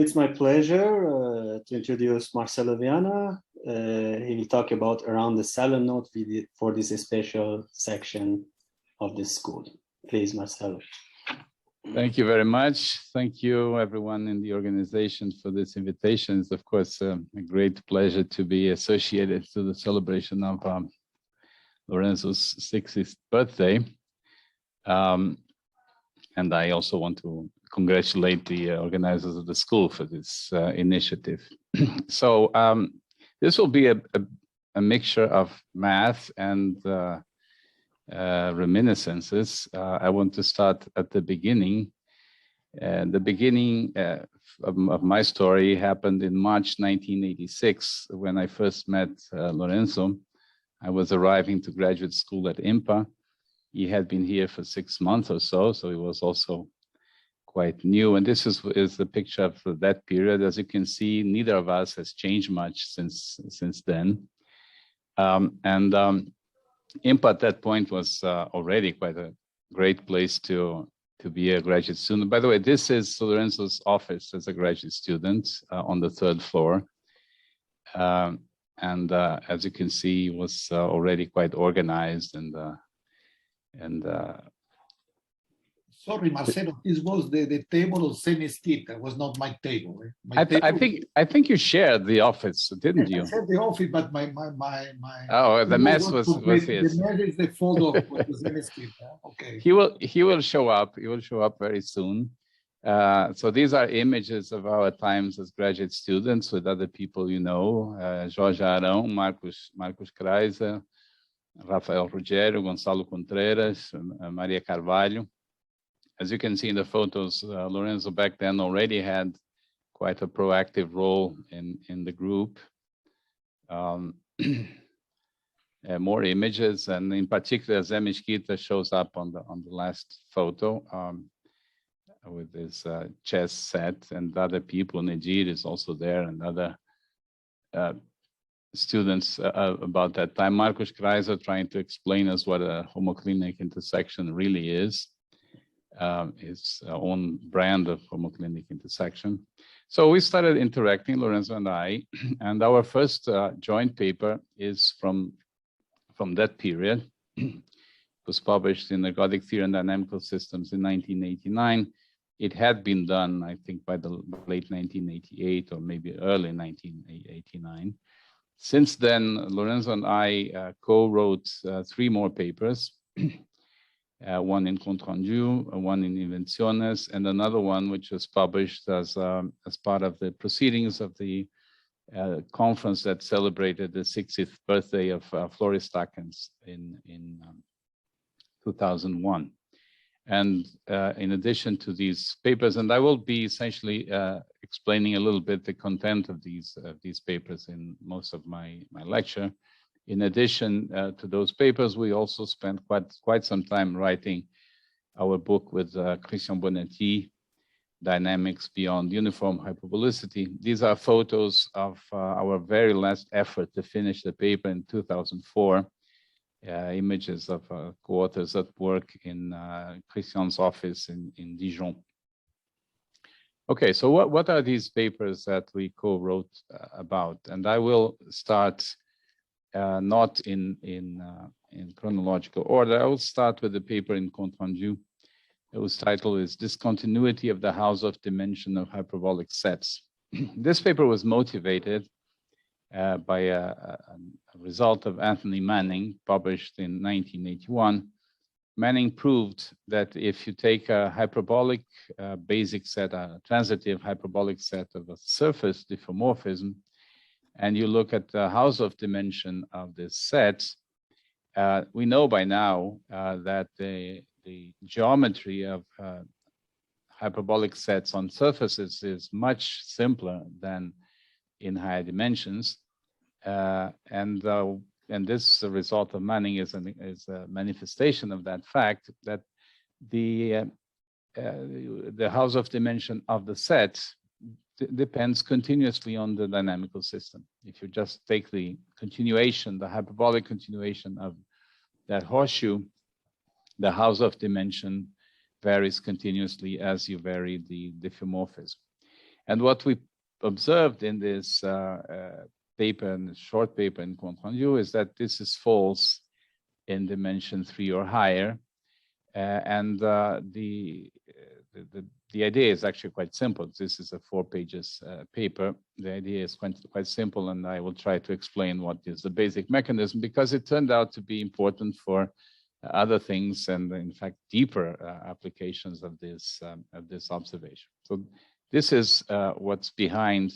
It's my pleasure to introduce Marcelo Viana. He will talk about around the Salon note for this special section of this school. Please, Marcelo. Thank you very much. Thank you, everyone in the organization, for this invitation. It's, of course, a great pleasure to be associated to the celebration of Lorenzo's 60th birthday. And I also want to congratulate the organizers of the school for this initiative. So this will be a mixture of math and reminiscences. I want to start at the beginning. The beginning of my story happened in March 1986, when I first met Lorenzo. I was arriving to graduate school at IMPA. He had been here for 6 months or so, so he was also quite new. And this is the picture of that period. As you can see, neither of us has changed much since then. IMPA at that point was already quite a great place to be a graduate student. By the way, this is Lorenzo's office as a graduate student on the 3rd floor. As you can see, he was already quite organized and sorry, Marcelo, this was the table of Semesquita, was not my table. I think you shared the office, didn't you? I shared the office, but my oh, the mess was his. The mess is the photo of Semesquita. Okay. He will show up. He will show up very soon. So these are images of our times as graduate students with other people you know, Jorge Arão, Marcos Kreiser, Rafael Rogério, Gonçalo Contreras, Maria Carvalho. As you can see in the photos, Lorenzo back then already had quite a proactive role in the group. More images, and in particular, Zé Mesquita shows up on the last photo with his chess set, and other people. Nedir is also there, and other students about that time. Marcos Kreiser trying to explain us what a homoclinic intersection really is. His own brand of homoclinic intersection. So we started interacting, Lorenzo and I, and our first joint paper is from that period. It was published in Ergodic Theory and Dynamical Systems in 1989. It had been done, I think, by the late 1988 or maybe early 1989. Since then, Lorenzo and I co-wrote 3 more papers. One in Contrandu, one in Invenciones, and another one which was published as part of the proceedings of the conference that celebrated the 60th birthday of Floris Takens in 2001. And in addition to these papers, and I will be essentially explaining a little bit the content of these papers in most of my lecture. In addition to those papers, we also spent quite some time writing our book with Christian Bonetti, Dynamics Beyond Uniform Hyperbolicity. These are photos of our very last effort to finish the paper in 2004, images of co-authors at work in Christian's office in Dijon. Okay, so what are these papers that we co-wrote about? And I will start not in chronological order. I will start with the paper in Contrandu, whose title is Discontinuity of the House of Dimension of Hyperbolic Sets. This paper was motivated by a result of Anthony Manning, published in 1981. Manning proved that if you take a hyperbolic basic set, a transitive hyperbolic set of a surface diffeomorphism, and you look at the house of dimension of this set, we know by now that the geometry of hyperbolic sets on surfaces is much simpler than in higher dimensions. And this result of Manning is a manifestation of that fact, that the house of dimension of the set depends continuously on the dynamical system. If you just take the continuation, the hyperbolic continuation of that horseshoe, the house of dimension varies continuously as you vary the diffeomorphism. And what we observed in this paper, in the short paper in Compte Rendu, is that this is false in dimension 3 or higher. The idea is actually quite simple. This is a 4 pages paper. The idea is quite simple, and I will try to explain what is the basic mechanism, because it turned out to be important for other things, and in fact deeper applications of this observation. So this is what's behind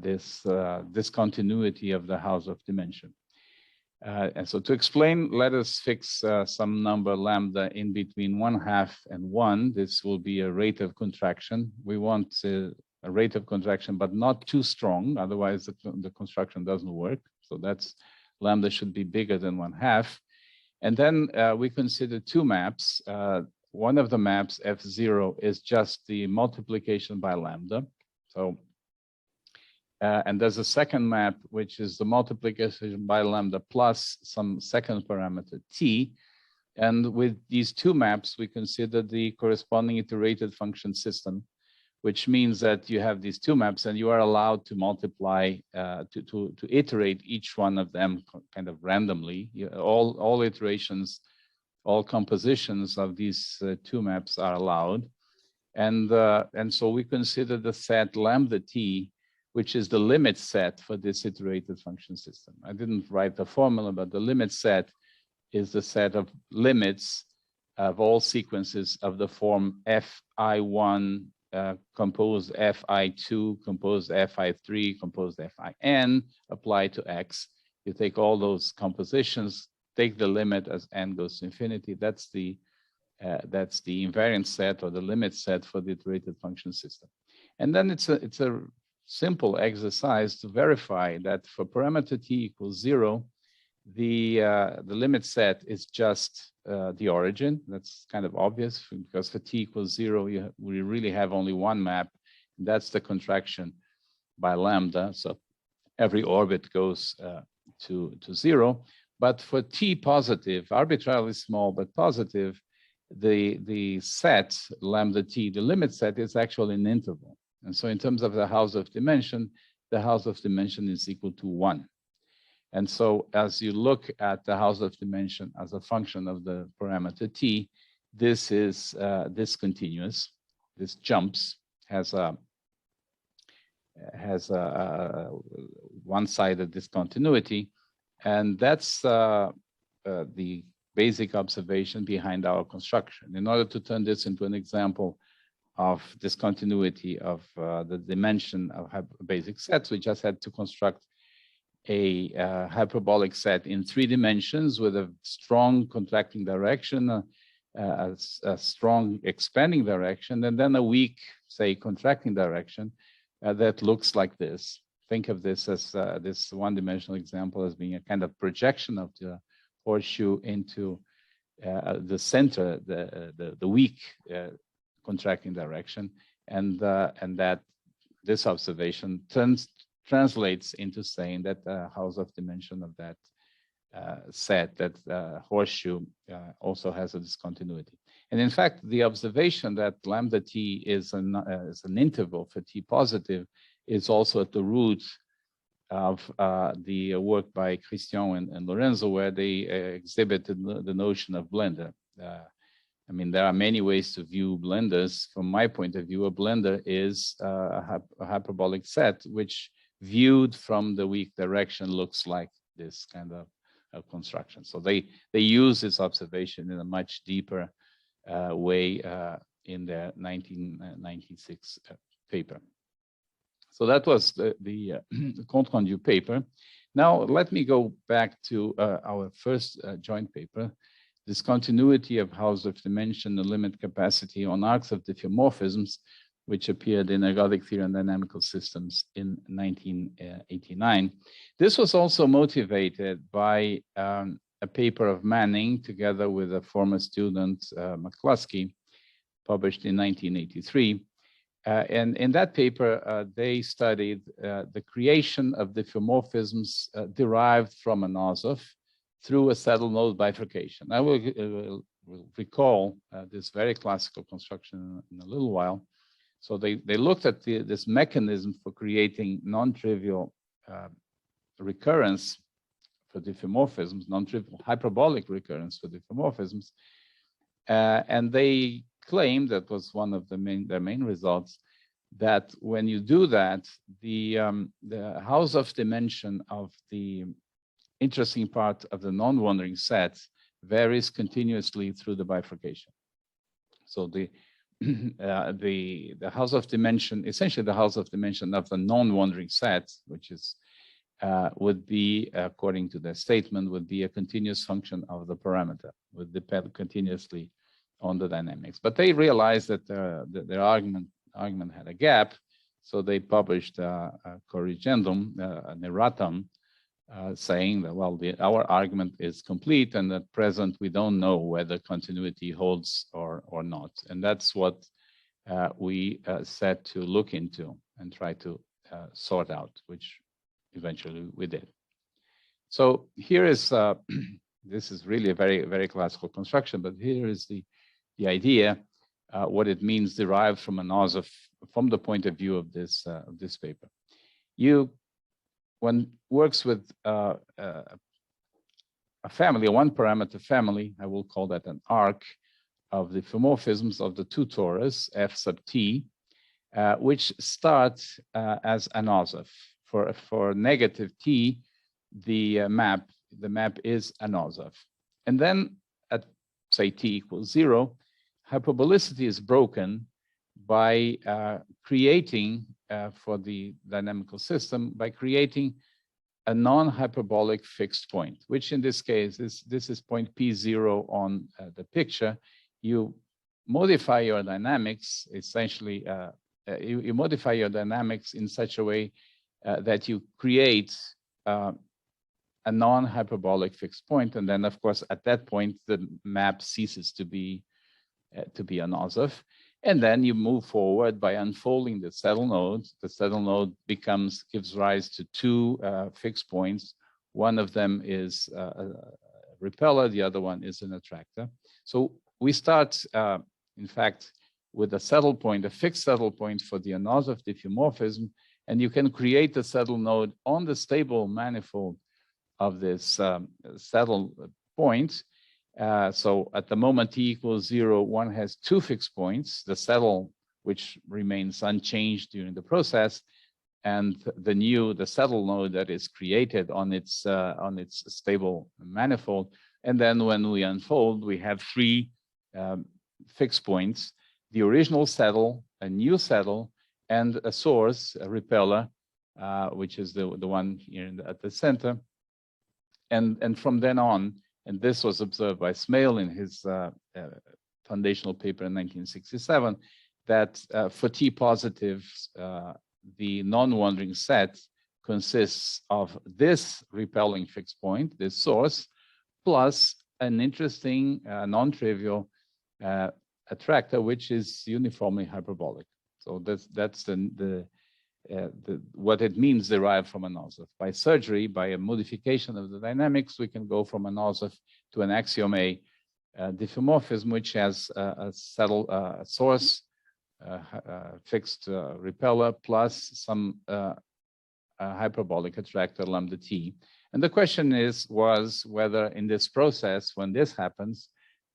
this discontinuity of the house of dimension. And so to explain, let us fix some number lambda in between 1/2 and 1. This will be a rate of contraction. We want a rate of contraction, but not too strong, otherwise the construction doesn't work. So that's lambda should be bigger than 1/2. And then we consider 2 maps. One of the maps, F0, is just the multiplication by lambda. So and there's a second map, which is the multiplication by lambda plus some second parameter t. And with these 2 maps, we consider the corresponding iterated function system, which means that you have these 2 maps and you are allowed to multiply, to iterate each one of them kind of randomly. All iterations, all compositions of these 2 maps are allowed. And so we consider the set lambda t, which is the limit set for this iterated function system. I didn't write the formula, but the limit set is the set of limits of all sequences of the form fi1 composed fi2 composed fi3 composed fin applied to x. You take all those compositions, take the limit as n goes to infinity. That's the invariant set or the limit set for the iterated function system. And then it's a simple exercise to verify that for parameter t equals 0, the limit set is just the origin. That's kind of obvious, because for t equals 0, we really have only 1 map. And that's the contraction by lambda. So every orbit goes to 0. But for t positive, arbitrarily small but positive, the set lambda t, the limit set, is actually an interval. And so in terms of the house of dimension, the house of dimension is equal to 1. And so as you look at the house of dimension as a function of the parameter t, this is discontinuous. This jumps, has a one-sided discontinuity. And that's the basic observation behind our construction. In order to turn this into an example of discontinuity of the dimension of basic sets, we just had to construct a hyperbolic set in 3 dimensions with a strong contracting direction, a strong expanding direction, and then a weak, say, contracting direction that looks like this. Think of this as this one-dimensional example as being a kind of projection of the horseshoe into the center, the weak contracting direction, and that this observation translates into saying that the house of dimension of that set, that horseshoe, also has a discontinuity. And in fact, the observation that lambda t is an interval for t positive is also at the root of the work by Christian and Lorenzo, where they exhibited the notion of blender. I mean, there are many ways to view blenders. From my point of view, a blender is a hyperbolic set, which viewed from the weak direction looks like this kind of construction. So they use this observation in a much deeper way in their 1996 paper. So that was the Compte Rendu paper. Now let me go back to our first joint paper, Discontinuity of House of Dimension and Limit Capacity on Arcs of Differmorphisms, which appeared in Ergodic Theory and Dynamical Systems in 1989. This was also motivated by a paper of Manning together with a former student, McCluskey, published in 1983. And in that paper, they studied the creation of differmorphisms derived from an Nosov through a saddle node bifurcation. I will recall this very classical construction in a little while. So they looked at this mechanism for creating non-trivial recurrence for diffeomorphisms, non-trivial hyperbolic recurrence for diffeomorphisms, and they claimed, that was one of their main results, that when you do that, the house of dimension of the interesting part of the non-wandering set varies continuously through the bifurcation. So the house of dimension, essentially the house of dimension of the non-wandering set, which is would be, according to their statement, would be a continuous function of the parameter, would depend continuously on the dynamics. But they realized that their argument had a gap, so they published a corrigendum, an erratum, saying that, well, our argument is complete, and at present we don't know whether continuity holds or not. And that's what we set to look into and try to sort out, which eventually we did. So here is, this is really a very, very classical construction, but here is the idea, what it means derived from an OSF, from the point of view of this paper. One works with a family, a one parameter family, I will call that an arc of the diffeomorphisms of the two torus, F sub t, which start as an OSF. For negative t, the map is an OSF. And then at, say, t equals 0, hyperbolicity is broken by creating, for the dynamical system, by creating a non-hyperbolic fixed point, which in this case this is point P0 on the picture. You modify your dynamics, essentially, you modify your dynamics in such a way that you create a non-hyperbolic fixed point, and then, of course, at that point, the map ceases to be an OSF. And then you move forward by unfolding the saddle node. The saddle node gives rise to two fixed points. One of them is a repeller, the other one is an attractor. So we start, in fact, with a saddle point, a fixed saddle point for the OSF diffeomorphism, and you can create the saddle node on the stable manifold of this saddle point. So at the moment t equals 0, one has two fixed points, the saddle, which remains unchanged during the process, and the saddle node that is created on its stable manifold. And then when we unfold, we have three fixed points: the original saddle, a new saddle, and a source, a repeller, which is the one here at the center. And from then on, and this was observed by Smale in his foundational paper in 1967, that for T positives, the non-wandering set consists of this repelling fixed point, this source, plus an interesting non-trivial attractor, which is uniformly hyperbolic. So that's what it means derived from an OSF. By surgery, by a modification of the dynamics, we can go from an OSF to an axiom A diffeomorphism, which has a source, fixed repeller, plus some hyperbolic attractor lambda t. And the question was whether in this process, when this happens,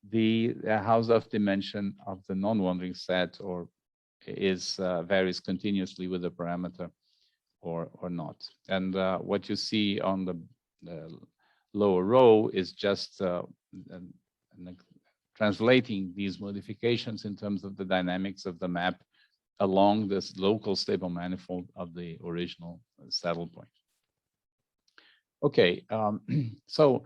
the house of dimension of the non-wandering set varies continuously with the parameter or not. And what you see on the lower row is just translating these modifications in terms of the dynamics of the map along this local stable manifold of the original saddle point. Okay, so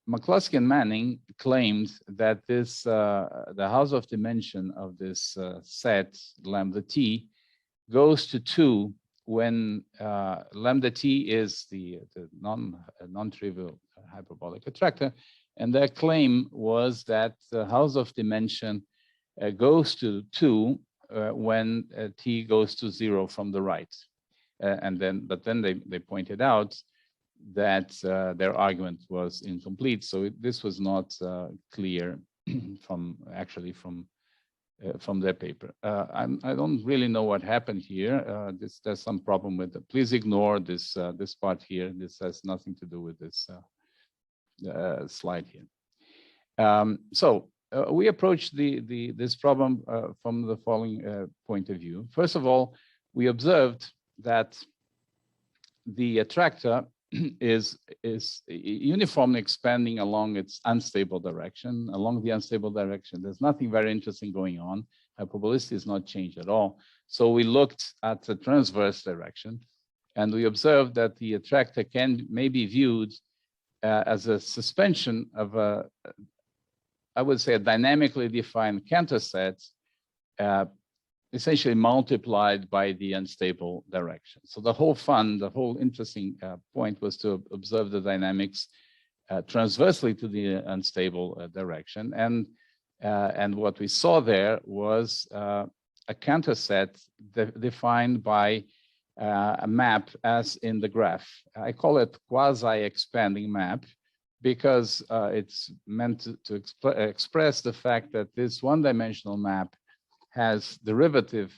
McCluskey and Manning claimed that this the house of dimension of this set lambda t goes to 2 when lambda t is the non-trivial hyperbolic attractor, and their claim was that the house of dimension goes to 2 when t goes to 0 from the right, but then they pointed out that their argument was incomplete. So this was not clear from from their paper. I don't really know what happened here. There's some problem with it. Please ignore this this part here. This has nothing to do with this slide here. We approached this problem from the following point of view. First of all, we observed that the attractor is uniformly expanding along its unstable direction. Along the unstable direction, there's nothing very interesting going on. Hyperbolicity is not changed at all. So we looked at the transverse direction, and we observed that the attractor may be viewed as a suspension of a, I would say, a dynamically defined Cantor set, essentially multiplied by the unstable direction. So the whole interesting point was to observe the dynamics transversely to the unstable direction. And what we saw there was a Cantor set defined by a map as in the graph. I call it quasi-expanding map because it's meant to express the fact that this one-dimensional map has derivative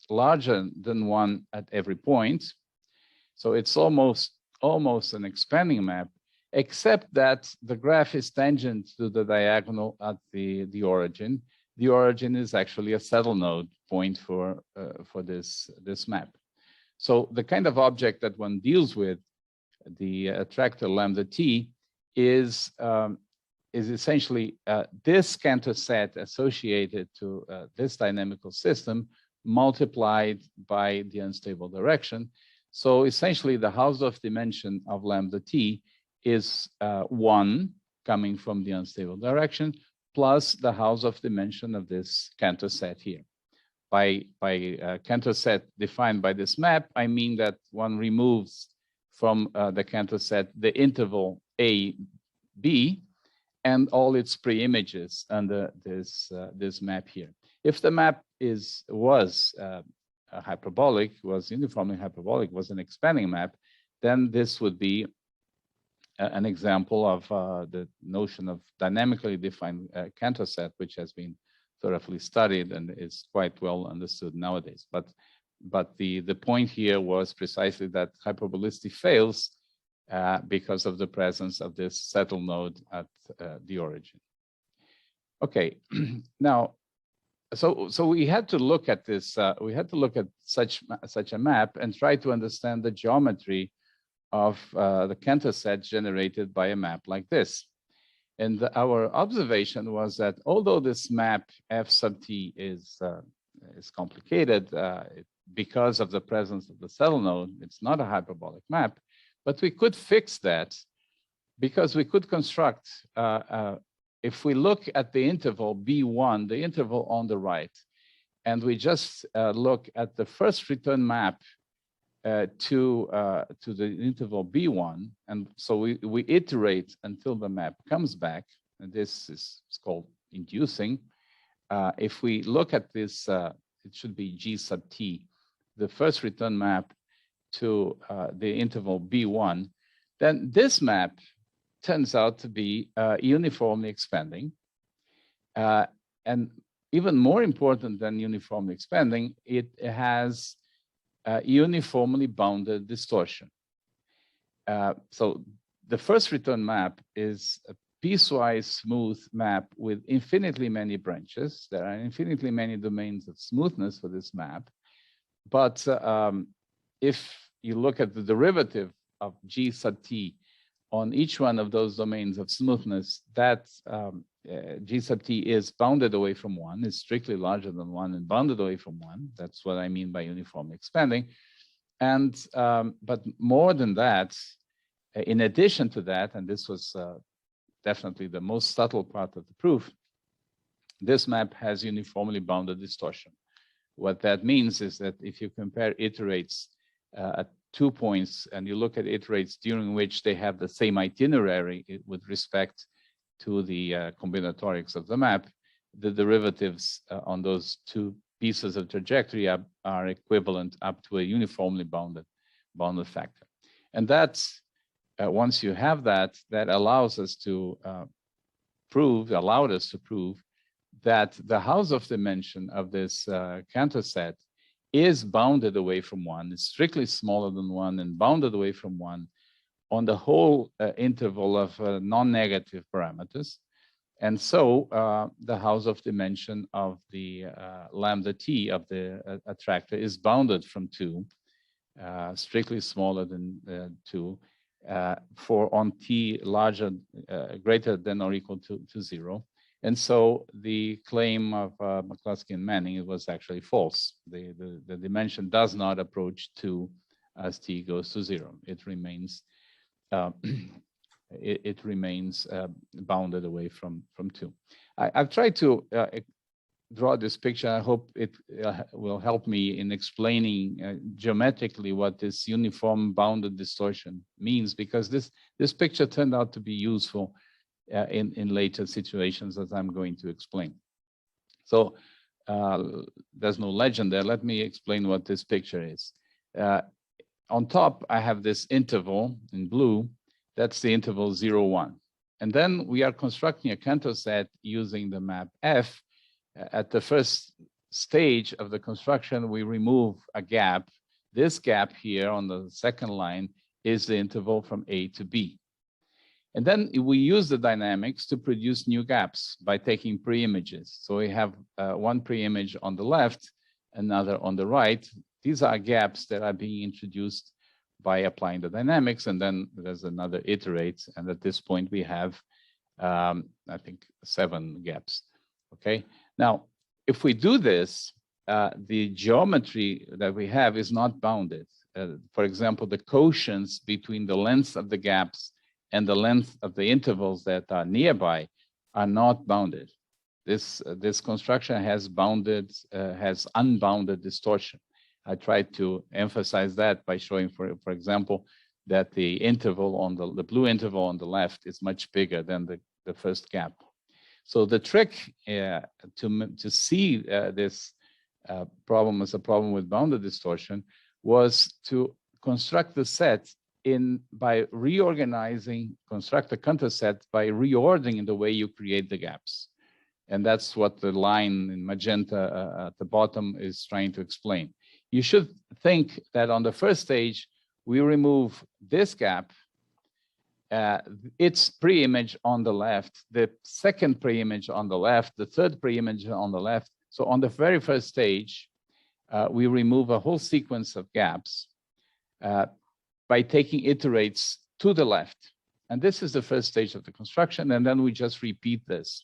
larger than 1 at every point. So it's almost an expanding map, except that the graph is tangent to the diagonal at the origin. The origin is actually a saddle node point for this map. So the kind of object that one deals with, the attractor lambda t, is essentially this Cantor set associated to this dynamical system multiplied by the unstable direction. So essentially the Hausdorff dimension of lambda t is 1 coming from the unstable direction plus the Hausdorff dimension of this Cantor set here. By Cantor set defined by this map, I mean that one removes from the Cantor set the interval A, B, and all its pre-images under this map here. If the map was hyperbolic, was uniformly hyperbolic, was an expanding map, then this would be an example of the notion of dynamically defined Cantor set, which has been thoroughly studied and is quite well understood nowadays. But the point here was precisely that hyperbolicity fails because of the presence of this saddle node at the origin. Okay, now, so we had to look at this. We had to look at such a map and try to understand the geometry of the Cantor set generated by a map like this. And our observation was that although this map F sub t is complicated because of the presence of the saddle node, it's not a hyperbolic map. But we could fix that because we could construct, if we look at the interval B1, the interval on the right, and we just look at the first return map to the interval B1, and so we iterate until the map comes back, and this is called inducing. If we look at this, it should be G sub t, the first return map to the interval B1, then this map turns out to be uniformly expanding. And even more important than uniformly expanding, it has uniformly bounded distortion. So the first return map is a piecewise smooth map with infinitely many branches. There are infinitely many domains of smoothness for this map. But if you look at the derivative of G sub t on each one of those domains of smoothness, that G sub t is bounded away from 1, is strictly larger than 1 and bounded away from 1. That's what I mean by uniformly expanding. And but more than that, in addition to that, and this was definitely the most subtle part of the proof, this map has uniformly bounded distortion. What that means is that if you compare iterates at 2 points and you look at iterates during which they have the same itinerary with respect to the combinatorics of the map, the derivatives on those 2 pieces of trajectory are equivalent up to a uniformly bounded factor. And that's, once you have that, that allows us to allowed us to prove that the Hausdorff dimension of this Cantor set is bounded away from 1, is strictly smaller than 1 and bounded away from 1 on the whole interval of non-negative parameters. And so the Hausdorff dimension of the lambda t of the attractor is bounded from 2, strictly smaller than 2, for on t larger, greater than or equal to 0. And so the claim of McCluskey and Manning was actually false. The dimension does not approach 2 as t goes to 0. It remains it remains bounded away from 2. I've tried to draw this picture. I hope it will help me in explaining geometrically what this uniform bounded distortion means, because this picture turned out to be useful in later situations, as I'm going to explain. So there's no legend there. Let me explain what this picture is. On top, I have this interval in blue. That's the interval 0, 1. And then we are constructing a Cantor set using the map F. At the first stage of the construction, we remove a gap. This gap here on the second line is the interval from A to B. And then we use the dynamics to produce new gaps by taking pre-images. So we have one pre-image on the left, another on the right. These are gaps that are being introduced by applying the dynamics, and then there's another iterate, and at this point we have, I think, 7 gaps, okay? Now, if we do this, the geometry that we have is not bounded. For example, the quotients between the length of the gaps and the length of the intervals that are nearby are not bounded. This construction has unbounded distortion. I tried to emphasize that by showing, for example, that the interval on the blue interval on the left is much bigger than the first gap. So the trick to see this problem as a problem with bounded distortion was to construct the set by reorganizing, construct a Cantor set by reordering the way you create the gaps. And that's what the line in magenta at the bottom is trying to explain. You should think that on the first stage, we remove this gap, its pre-image on the left, the second pre-image on the left, the third pre-image on the left. So on the very first stage, we remove a whole sequence of gaps by taking iterates to the left. And this is the first stage of the construction, and then we just repeat this.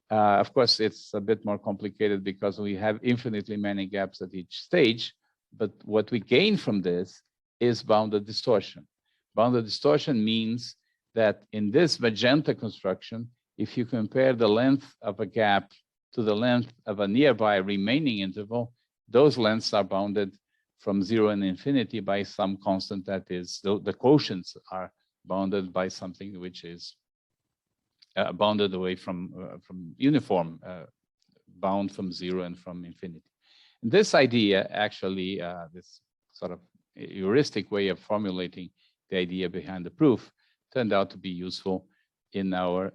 Of course, it's a bit more complicated because we have infinitely many gaps at each stage, but what we gain from this is bounded distortion. Bounded distortion means that in this magenta construction, if you compare the length of a gap to the length of a nearby remaining interval, those lengths are bounded from 0 and infinity by some constant that is, the quotients are bounded by something which is bounded away from uniform, bound from 0 and from infinity. And this idea, actually, this sort of heuristic way of formulating the idea behind the proof, turned out to be useful in our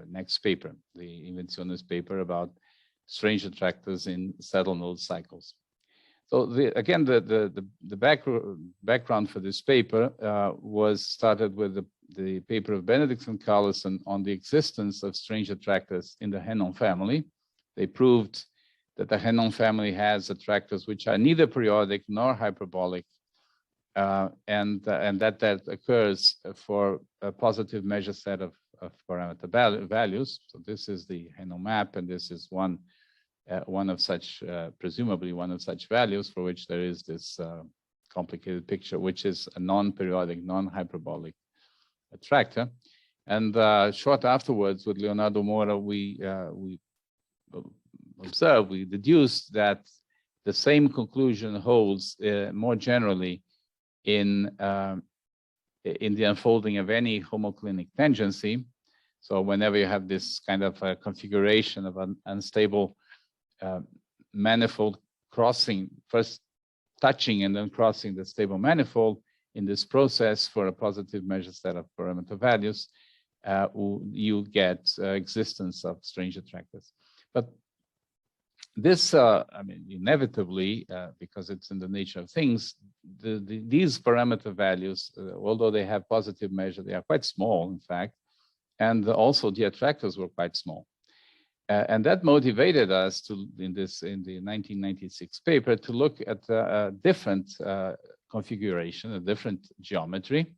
next paper, the Invenciones paper about strange attractors in saddle node cycles. So again, the background for this paper was started with the paper of Benedicts and Carlson on the existence of strange attractors in the Henon family. They proved that the Henon family has attractors which are neither periodic nor hyperbolic, and that occurs for a positive measure set of parameter values. So this is the Henon map, and this is one of such, presumably one of such values for which there is this complicated picture, which is a non-periodic, non-hyperbolic attractor. And short afterwards, with Leonardo Mora, we deduced that the same conclusion holds more generally in the unfolding of any homoclinic tangency. So whenever you have this kind of a configuration of an unstable manifold crossing, first touching and then crossing the stable manifold in this process for a positive measure set of parameter values, you get existence of strange attractors. But this, I mean, inevitably, because it's in the nature of things, these parameter values, although they have positive measure, they are quite small, in fact, and also the attractors were quite small. And that motivated us to, in the 1996 paper, to look at a different configuration, a different geometry,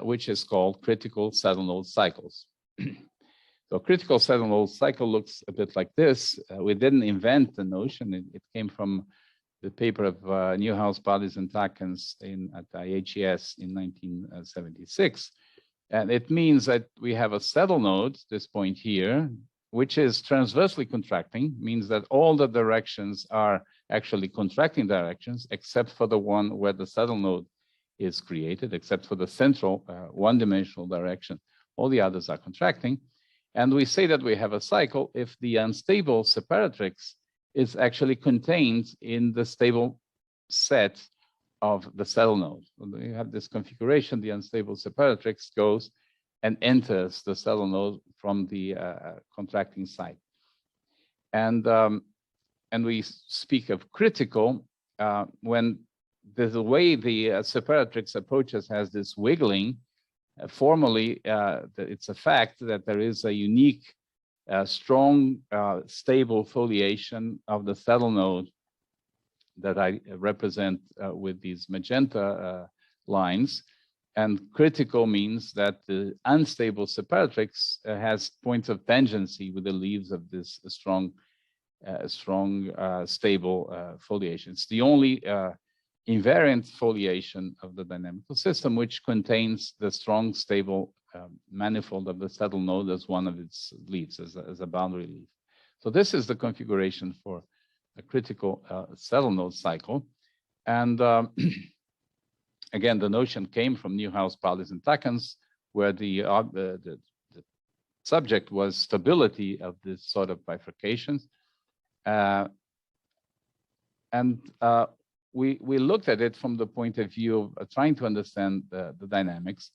which is called critical saddle node cycles. So critical saddle node cycle looks a bit like this. We didn't invent the notion. It came from the paper of Newhouse, Pallis, and Takens at IHES in 1976. And it means that we have a saddle node, this point here, which is transversely contracting, means that all the directions are actually contracting directions, except for the one where the saddle node is created, except for the central one-dimensional direction. All the others are contracting. And we say that we have a cycle if the unstable separatrix is actually contained in the stable set of the saddle node. You have this configuration, the unstable separatrix goes and enters the saddle node from the contracting side. And we speak of critical when the way the separatrix approaches has this wiggling. Formally, it's a fact that there is a unique, strong, stable foliation of the saddle node that I represent with these magenta lines. And critical means that the unstable separatrix has points of tangency with the leaves of this strong, stable foliation. It's the only invariant foliation of the dynamical system, which contains the strong, stable manifold of the saddle node as one of its leaves, as a boundary leaf. So this is the configuration for a critical saddle node cycle. And again, the notion came from Newhouse, Pallis, and Takens, where the subject was stability of this sort of bifurcations. We looked at it from the point of view of trying to understand the dynamics,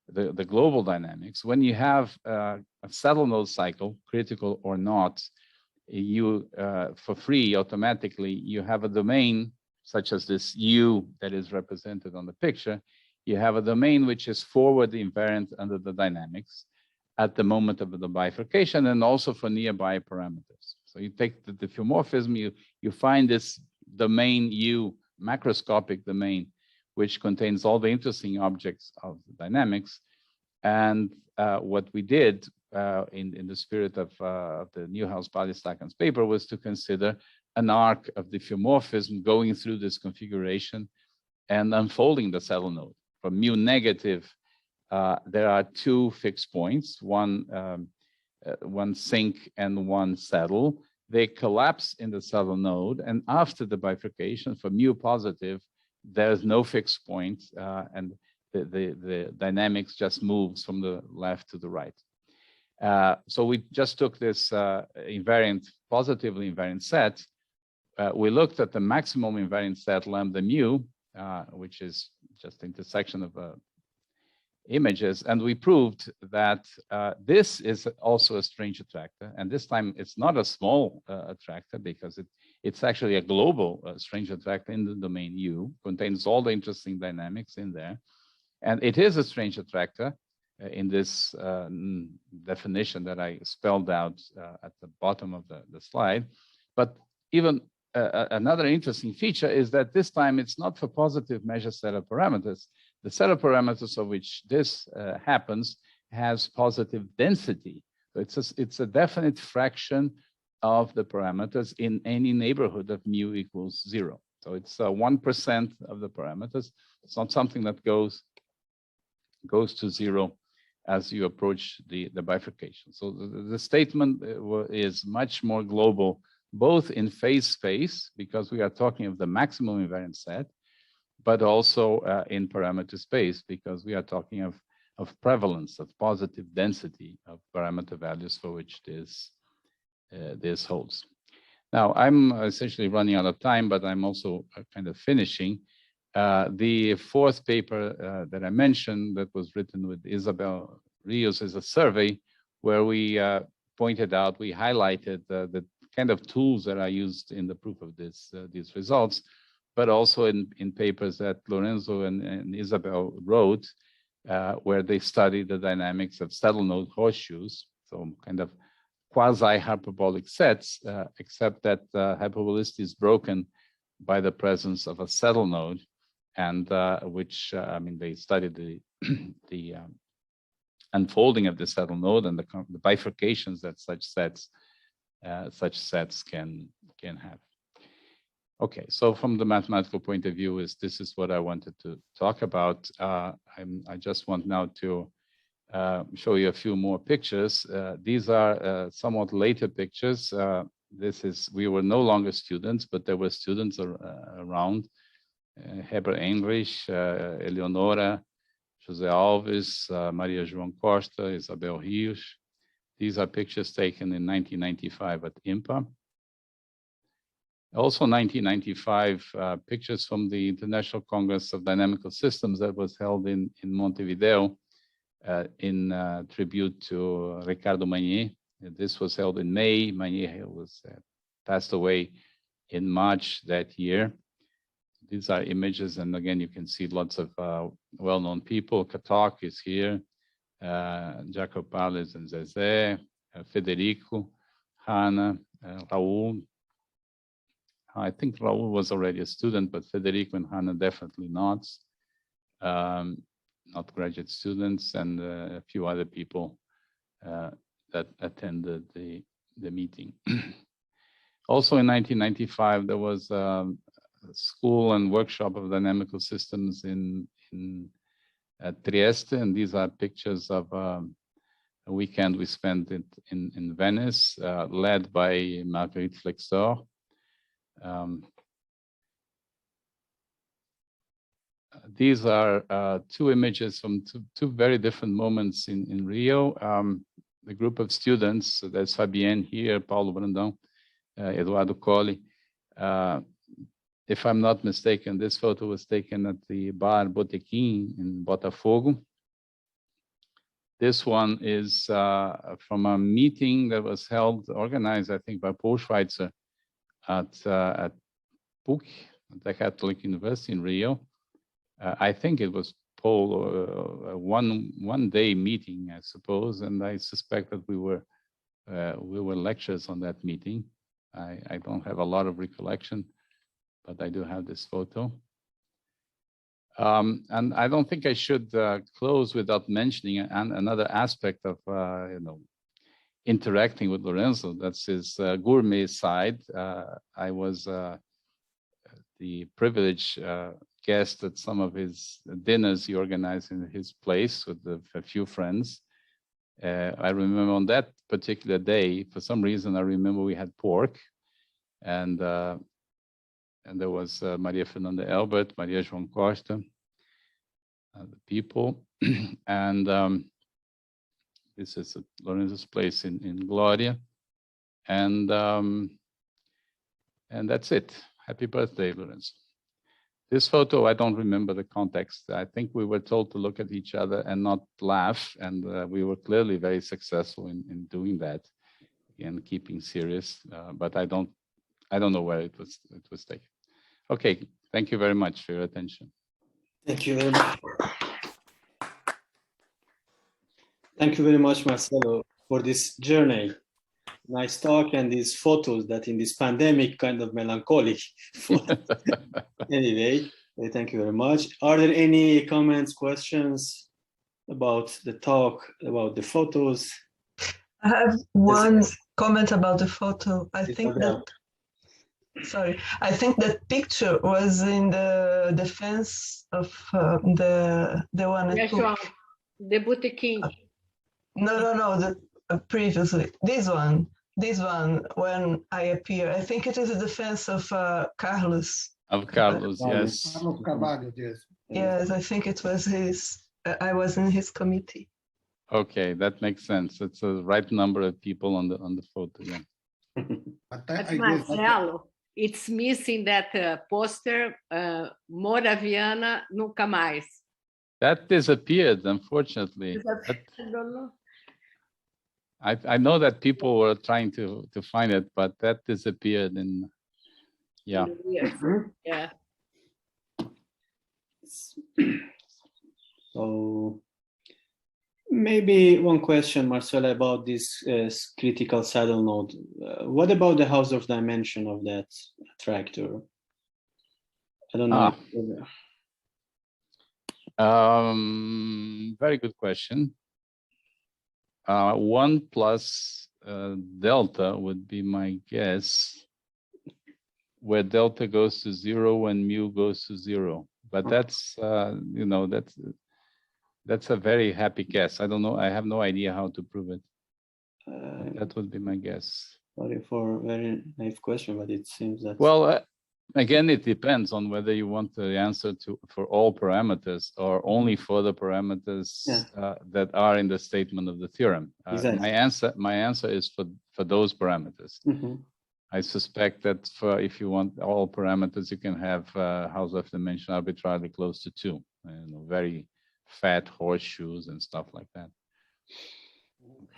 the global dynamics. When you have a saddle node cycle, critical or not, you, for free, automatically, you have a domain such as this U that is represented on the picture. You have a domain which is forward invariant under the dynamics at the moment of the bifurcation, and also for nearby parameters. So you take the diffeomorphism, you find this domain U, macroscopic domain, which contains all the interesting objects of the dynamics. And what we did in the spirit of the Newhouse, Pallis, Takens paper was to consider an arc of diffeomorphism going through this configuration and unfolding the saddle node. From mu negative, there are two fixed points, one sink and one saddle. They collapse in the saddle node, and after the bifurcation, for mu positive, there's no fixed point, and the dynamics just moves from the left to the right. So we just took this positively invariant set. We looked at the maximum invariant set lambda mu, which is just the intersection of images, and we proved that this is also a strange attractor, and this time it's not a small attractor because it's actually a global strange attractor in the domain U, contains all the interesting dynamics in there, and it is a strange attractor in this definition that I spelled out at the bottom of the slide. But even another interesting feature is that this time it's not for positive measure set of parameters. The set of parameters of which this happens has positive density. So it's a definite fraction of the parameters in any neighborhood of mu equals 0. So it's 1% of the parameters. It's not something that goes to 0 as you approach the bifurcation. So the statement is much more global, both in phase space, because we are talking of the maximum invariant set, but also in parameter space, because we are talking of prevalence, of positive density of parameter values for which this holds. Now, I'm essentially running out of time, but I'm also kind of finishing. The fourth paper that I mentioned that was written with Isabel Rios is a survey where we pointed out, we highlighted the kind of tools that are used in the proof of these results, but also in papers that Lorenzo and Isabel wrote, where they studied the dynamics of saddle node horseshoes, so kind of quasi-hyperbolic sets, except that hyperbolicity is broken by the presence of a saddle node, and which, I mean, they studied the unfolding of the saddle node and the bifurcations that such sets can have. Okay, so from the mathematical point of view, this is what I wanted to talk about. I just want now to show you a few more pictures. These are somewhat later pictures. We were no longer students, but there were students around. Heber English, Eleonora, José Alves, Maria João Costa, Isabel Rios. These are pictures taken in 1995 at IMPA. Also 1995, pictures from the International Congress of Dynamical Systems that was held in Montevideo in tribute to Ricardo Magnier. This was held in May. Magnier was passed away in March that year. These are images, and again, you can see lots of well-known people. Katok is here, Jacob Pales and Zezé, Federico, Hannah, Raul. I think Raul was already a student, but Federico and Hannah definitely not graduate students, and a few other people that attended the meeting. Also in 1995, there was a school and workshop of dynamical systems in Trieste, and these are pictures of a weekend we spent in Venice, led by Marguerite Flexor. These are two images from two very different moments in Rio. The group of students, so there's Fabienne here, Paulo Brandão, Eduardo Colli. If I'm not mistaken, this photo was taken at the Bar Botequim in Botafogo. This one is from a meeting that was held, organized, I think, by Paul Schweitzer at PUC, the Catholic University in Rio. I think it was Paul, a one-day meeting, I suppose, and I suspect that we were lecturers on that meeting. I don't have a lot of recollection, but I do have this photo. And I don't think I should close without mentioning another aspect of interacting with Lorenzo. That's his gourmet side. I was the privileged guest at some of his dinners he organized in his place with a few friends. I remember on that particular day, for some reason, I remember we had pork, and there was Maria Fernanda Elbert, Maria João Costa, the people, and this is at Lorenzo's place in Gloria, and that's it. Happy birthday, Lorenzo. This photo, I don't remember the context. I think we were told to look at each other and not laugh, and we were clearly very successful in doing that and keeping serious. But I don't know where it was taken. Okay, thank you very much for your attention. Thank you very much. Thank you very much, Marcelo, for this journey. Nice talk, and these photos that in this pandemic kind of melancholic. Anyway, thank you very much. Are there any comments, questions about the talk, about the photos? I have one comment about the photo. I think that picture was in the defense of the one at the Botequim. No, previously. This one, when I appear, I think it is a defense of Carlos. Of Carlos, yes. Carlos Carvalho, yes. Yes, I think it was his, I was in his committee. Okay, that makes sense. It's the right number of people on the photo, yeah. But Marcelo, it's missing that poster, Mora Viana, nunca mais. That disappeared, unfortunately. But I know that people were trying to find it, but that disappeared. And yeah. Yeah. So maybe one question, Marcelo, about this critical saddle node. What about the Hausdorff dimension of that attractor? I don't know. Very good question. 1 plus delta would be my guess, where delta goes to 0 when mu goes to 0. But that's you know, that's a very happy guess. I don't know. I have no idea how to prove it. That would be my guess. Sorry for a very naive question, but it seems that. Well, again, it depends on whether you want the answer for all parameters or only for the parameters that are in the statement of the theorem. Exactly. My answer is for those parameters. I suspect that if you want all parameters, you can have Hausdorff dimension arbitrarily close to 2. You know, very fat horseshoes and stuff like that.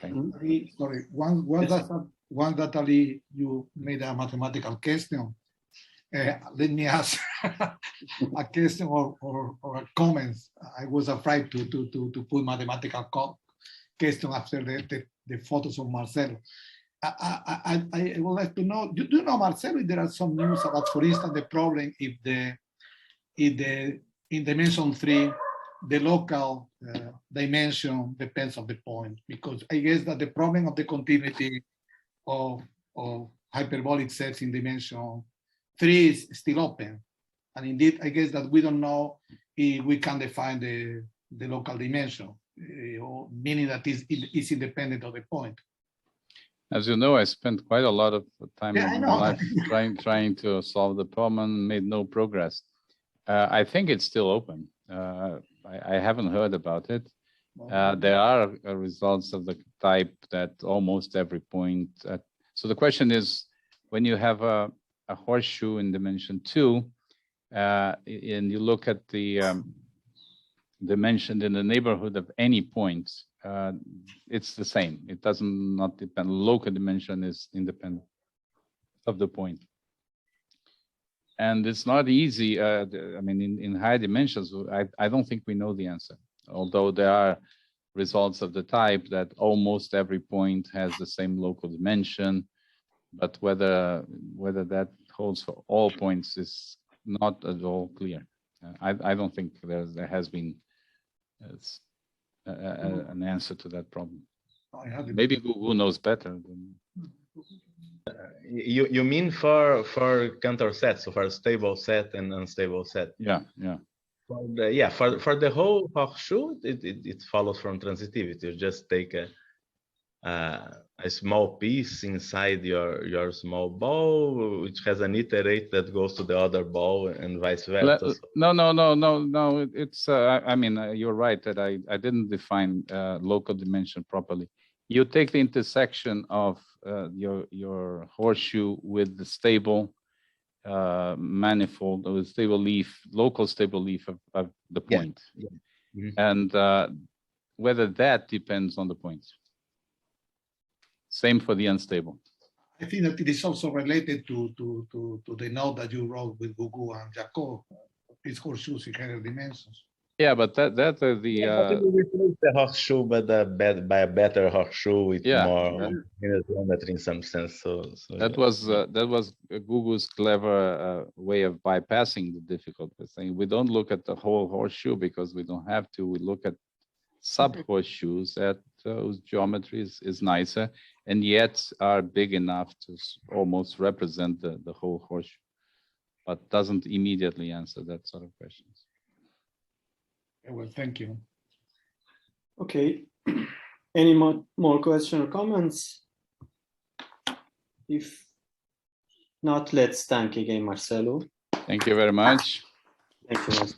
Okay. Sorry, one that Ali, you made a mathematical question. Let me ask a question or a comment. I was afraid to put mathematical question after the photos of Marcelo. I would like to know, do you know, Marcelo, there are some news about, for instance, the problem in dimension 3, the local dimension depends on the point, because I guess that the problem of the continuity of hyperbolic sets in dimension 3 is still open. And indeed, I guess that we don't know if we can define the local dimension, meaning that it's independent of the point. As you know, I spent quite a lot of time in my life trying to solve the problem and made no progress. I think it's still open. I haven't heard about it. There are results of the type that almost every point. So the question is, when you have a horseshoe in dimension 2, and you look at the dimension in the neighborhood of any point, it's the same. It doesn't not depend. Local dimension is independent of the point. And it's not easy. I mean, in higher dimensions, I don't think we know the answer. Although there are results of the type that almost every point has the same local dimension, but whether that holds for all points is not at all clear. I don't think there has been an answer to that problem. Maybe Google knows better. You mean for Cantor sets, so for a stable set and unstable set? Yeah. For the whole horseshoe, it follows from transitivity. You just take a small piece inside your small ball, which has an iterate that goes to the other ball and vice versa. No. It's I mean, you're right that I didn't define local dimension properly. You take the intersection of your horseshoe with the stable manifold, or the stable leaf, local stable leaf of the point, and whether that depends on the point. Same for the unstable. I think that it is also related to the note that you wrote with Gugu and Jacob. These horseshoes in higher dimensions. Yeah, but that the horseshoe, but by a better horseshoe with more geometry in some sense. So that was Gugu's clever way of bypassing the difficulty, saying we don't look at the whole horseshoe because we don't have to. We look at sub horseshoes that whose geometry is nicer and yet are big enough to almost represent the whole horseshoe, but doesn't immediately answer that sort of questions. Well, thank you. Okay. Any more questions or comments? If not, let's thank again Marcelo. Thank you very much. Thank you.